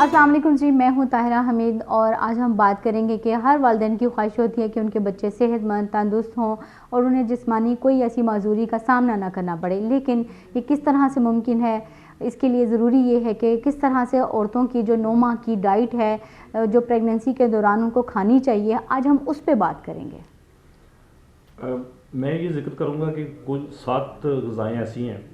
अस्सलाम वालेकुम जी, मैं हूं ताहिरा हमीद और आज हम बात करेंगे कि हर वालिदैन की ख्वाहिश होती है कि उनके बच्चे सेहतमंद तंदुरुस्त हों और उन्हें जिस्मानी कोई ऐसी माजूरी का सामना ना करना पड़े। लेकिन ये किस तरह से मुमकिन है, इसके लिए ज़रूरी ये है कि किस तरह से औरतों की जो 9 माह की डाइट है, जो प्रेगनेंसी के दौरान उनको खानी चाहिए, आज हम उस पर बात करेंगे। मैं ये ज़िक्र करूँगा कि कुल 7 ग़िज़ाएँ ऐसी हैं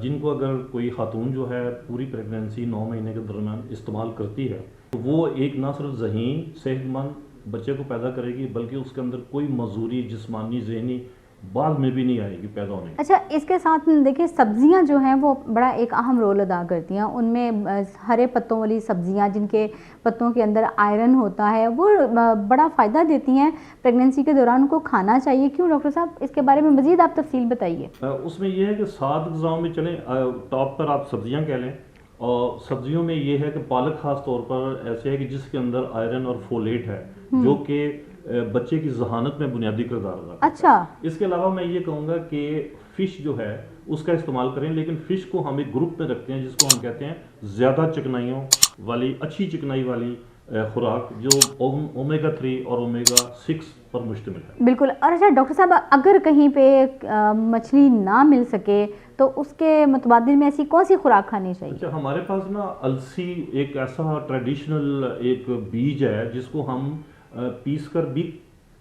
जिनको अगर कोई ख़ातून जो है पूरी प्रेगनेंसी 9 महीने के दरमियान इस्तेमाल करती है तो वो एक ना सिर्फ ज़हीन सेहतमंद बच्चे को पैदा करेगी बल्कि उसके अंदर कोई मजूरी जिस्मानी ज़हनी बाद में भी नहीं आएगी पैदा होने की। अच्छा, इसके साथ देखिए सब्जियां जो हैं वो बड़ा एक अहम रोल अदा करती हैं। उनमें हरे पत्तों वाली सब्जियां जिनके पत्तों के अंदर आयरन होता है वो बड़ा फ़ायदा देती हैं। प्रेगनेंसी के दौरान उनको खाना चाहिए। क्यों डॉक्टर साहब, इसके बारे में मज़ीद आप तफसील बताइए। उसमें यह है कि 7 ग़िज़ाओं में चलें, टॉप पर आप सब्जियाँ कह लें और सब्जियों में ये है कि पालक ख़ास तौर पर ऐसे है कि जिसके अंदर आयरन और फोलेट है जो कि बच्चे की जहानत में बुनियादी किरदार अदा करता है। अच्छा, इसके अलावा मैं ये कहूँगा कि फ़िश जो है उसका इस्तेमाल करें, लेकिन फ़िश को हम एक ग्रुप में रखते हैं जिसको हम कहते हैं ज़्यादा चिकनाइयों वाली, अच्छी चिकनाई वाली खुराक जो ओमेगा 3 और ओमेगा 6 पर मुश्तमिल है। बिल्कुल। और अच्छा डॉक्टर साहब, अगर कहीं पे मछली ना मिल सके तो उसके मुतबादिल में ऐसी कौन सी खुराक खानी चाहिए? अच्छा, हमारे पास ना अलसी एक ऐसा ट्रेडिशनल एक बीज है जिसको हम पीस कर भी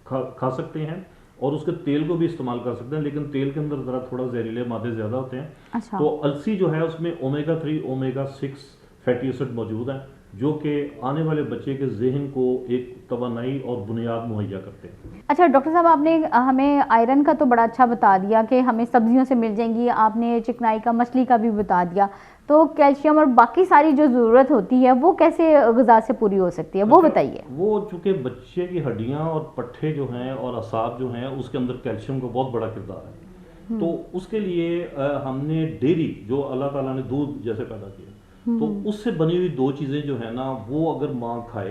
खा सकते हैं और उसके तेल को भी इस्तेमाल कर सकते हैं, लेकिन तेल के अंदर ज़रा थोड़ा जहरीले मादे ज़्यादा होते हैं। अच्छा। तो अलसी जो है उसमें ओमेगा 3 ओमेगा 6 फैटी एसिड मौजूद हैं जो कि आने वाले बच्चे के जहन को एक तवानाई और बुनियाद मुहैया करते हैं। अच्छा डॉक्टर साहब, आपने हमें आयरन का तो बड़ा अच्छा बता दिया कि हमें सब्जियों से मिल जाएंगी, आपने चिकनाई का मछली का भी बता दिया, तो कैल्शियम और बाकी सारी जो ज़रूरत होती है वो कैसे ग़िज़ा से पूरी हो सकती है, वो बताइए। वो चूँकि बच्चे की हड्डियाँ और पट्ठे जो हैं और असाब जो हैं उसके अंदर कैल्शियम का बहुत बड़ा किरदार है। तो उसके लिए हमने डेयरी जो अल्लाह ताला ने दूध जैसे पैदा किया तो उससे बनी हुई 2 चीज़ें जो है ना वो अगर माँ खाए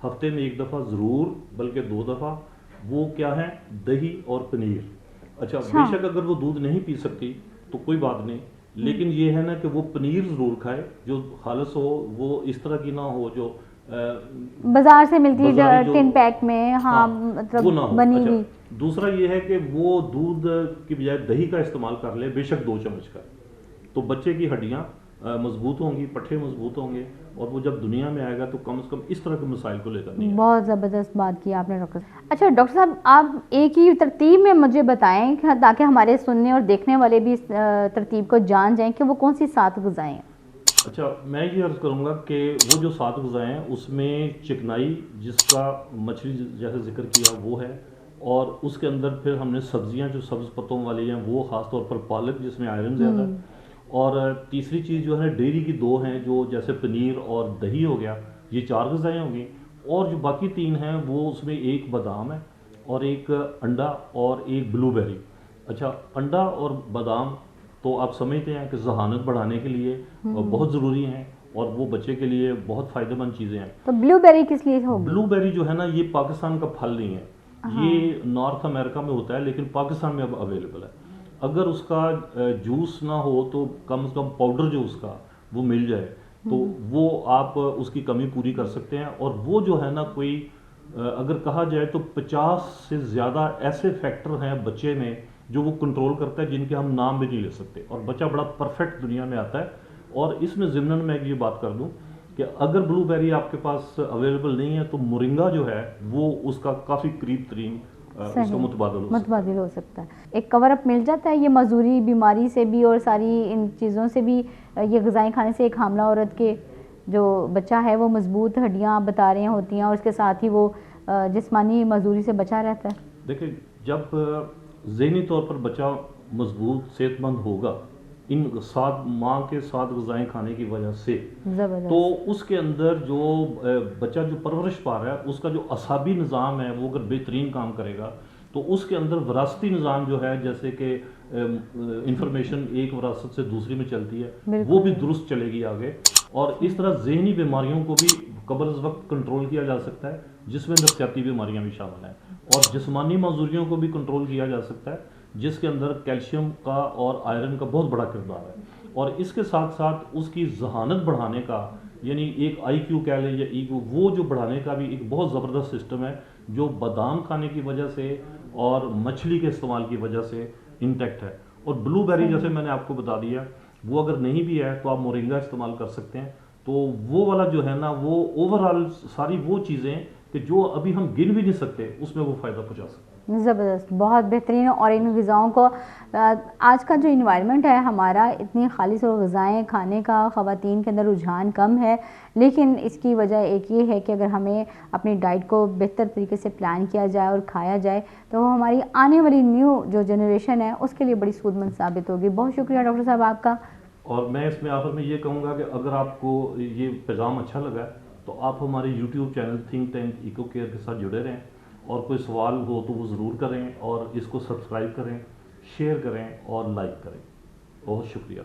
हफ्ते में 1 दफ़ा ज़रूर बल्कि 2 दफ़ा, वो क्या है, दही और पनीर। अच्छा, बेशक अगर वो दूध नहीं पी सकती तो कोई बात नहीं, लेकिन ये है ना कि वो पनीर ज़रूर खाए जो खालिस हो, वो इस तरह की ना हो जो बाजार से मिलती है टिन पैक में। हाँ, मतलब वो ना हो। बनी अच्छा, हुई। दूसरा ये है कि वो दूध की बजाय दही का इस्तेमाल कर ले, बेशक 2 चम्मच का, तो बच्चे की हड्डियाँ मजबूत होंगी, पट्ठे मजबूत होंगे और वो जब दुनिया में आएगा तो कम से कम इस तरह के मसाइल को लेकर नहीं। बहुत ज़बरदस्त बात की आपने डॉक्टर। अच्छा डॉक्टर साहब, आप एक ही तरतीब में मुझे बताएं ताकि हमारे सुनने और देखने वाले भी इस तरतीब को जान जाएं कि वो कौन सी 7 ग़िज़ाएं हैं। अच्छा, मैं ये अर्ज़ करूँगा कि वो जो 7 ग़िज़ाएँ हैं उसमें चिकनाई जिसका मछली जैसे जिक्र किया वो है, और उसके अंदर फिर हमने सब्जियां जो सब्ज़ पत्तों वाली हैं वो ख़ास तौर पर पालक जिसमें आयरन ज़्यादा है, और तीसरी चीज़ जो है डेयरी की 2 हैं जो जैसे पनीर और दही हो गया, ये 4 ग़िज़ाएँ होंगी, और जो बाकी 3 हैं वो उसमें एक बादाम है और एक अंडा और एक ब्लूबेरी। अच्छा, अंडा और बादाम तो आप समझते हैं कि जहानत बढ़ाने के लिए बहुत ज़रूरी हैं और वो बच्चे के लिए बहुत फ़ायदेमंद चीज़ें हैं। तो ब्लूबेरी किस लिए होगी? ब्लूबेरी जो है ना ये पाकिस्तान का फल नहीं है, ये नॉर्थ अमेरिका में होता है लेकिन पाकिस्तान में अब अवेलेबल है। अगर उसका जूस ना हो तो कम से कम पाउडर जो उसका वो मिल जाए तो वो आप उसकी कमी पूरी कर सकते हैं। और वो जो है ना कोई अगर कहा जाए तो 50 से ज़्यादा ऐसे फैक्टर हैं बच्चे में जो वो कंट्रोल करता है जिनके हम नाम भी नहीं ले सकते, और बच्चा बड़ा परफेक्ट दुनिया में आता है। और इसमें ज़िम्नन मैं ये बात कर दूं कि अगर ब्लूबेरी आपके पास अवेलेबल नहीं है तो मोरिंगा जो है वो उसका काफ़ी करीब तरीन उसका मुतबादिल हो सकता है। एक कवर अप मिल जाता है ये मजूरी बीमारी से भी और सारी इन चीज़ों से भी। ये ग़िज़ाएँ खाने से एक हामला औरत के जो बच्चा है वो मजबूत हड्डियाँ आप बता रहे होती हैं और उसके साथ ही वो जिस्मानी मजूरी से बचा रहता है। देखिए, जब ज़हनी तौर पर बच्चा मजबूत सेहतमंद होगा इन 7 माँ के 7 ग़िज़ाएँ खाने की वजह से, तो उसके अंदर जो बच्चा जो परवरिश पा रहा है उसका जो असाबी निज़ाम है वो अगर बेहतरीन काम करेगा तो उसके अंदर विरासती निज़ाम जो है जैसे कि इंफॉर्मेशन एक विरासत से दूसरी में चलती है वो भी दुरुस्त चलेगी आगे, और इस तरह ज़हनी बीमारियों को भी कबल अज़ वक्त कंट्रोल किया जा सकता है जिसमें नफ्सियाती बीमारियाँ भी शामिल हैं, और जिस्मानी मजूरियों को भी कंट्रोल किया जा सकता है जिसके अंदर कैल्शियम का और आयरन का बहुत बड़ा किरदार है। और इसके साथ साथ उसकी जहानत बढ़ाने का यानी एक IQ कह लें या ईगो, वो जो बढ़ाने का भी एक बहुत ज़बरदस्त सिस्टम है जो बादाम खाने की वजह से और मछली के इस्तेमाल की वजह से इंटेक्ट है। और ब्लूबेरी जैसे मैंने आपको बता दिया, वो अगर नहीं भी है तो आप मोरिंगा इस्तेमाल कर सकते हैं। तो वो वाला जो है ना, वो ओवरऑल सारी वो चीज़ें कि जो अभी हम गिन भी नहीं सकते, उसमें वो फ़ायदा पहुँचा सकते हैं। ज़बरदस्त, बहुत बेहतरीन। और इन ग़िज़ाओं को आज का जो इन्वायरमेंट है हमारा, इतनी खालिश और ग़िज़ाएँ खाने का ख़वातीन के अंदर रुझान कम है, लेकिन इसकी वजह एक ये है कि अगर हमें अपनी डाइट को बेहतर तरीके से प्लान किया जाए और खाया जाए तो वो हमारी आने वाली न्यू जो जनरेशन है उसके लिए बड़ी सूदमंद साबित होगी। बहुत शुक्रिया डॉक्टर साहब आपका। और मैं इसमें आखिर में ये कहूँगा कि अगर आपको ये पैगाम अच्छा लगा है तो आप हमारे YouTube channel think tank eco care के साथ जुड़े रहें, और कोई सवाल हो तो वो ज़रूर करें, और इसको सब्सक्राइब करें, शेयर करें और लाइक करें। बहुत शुक्रिया।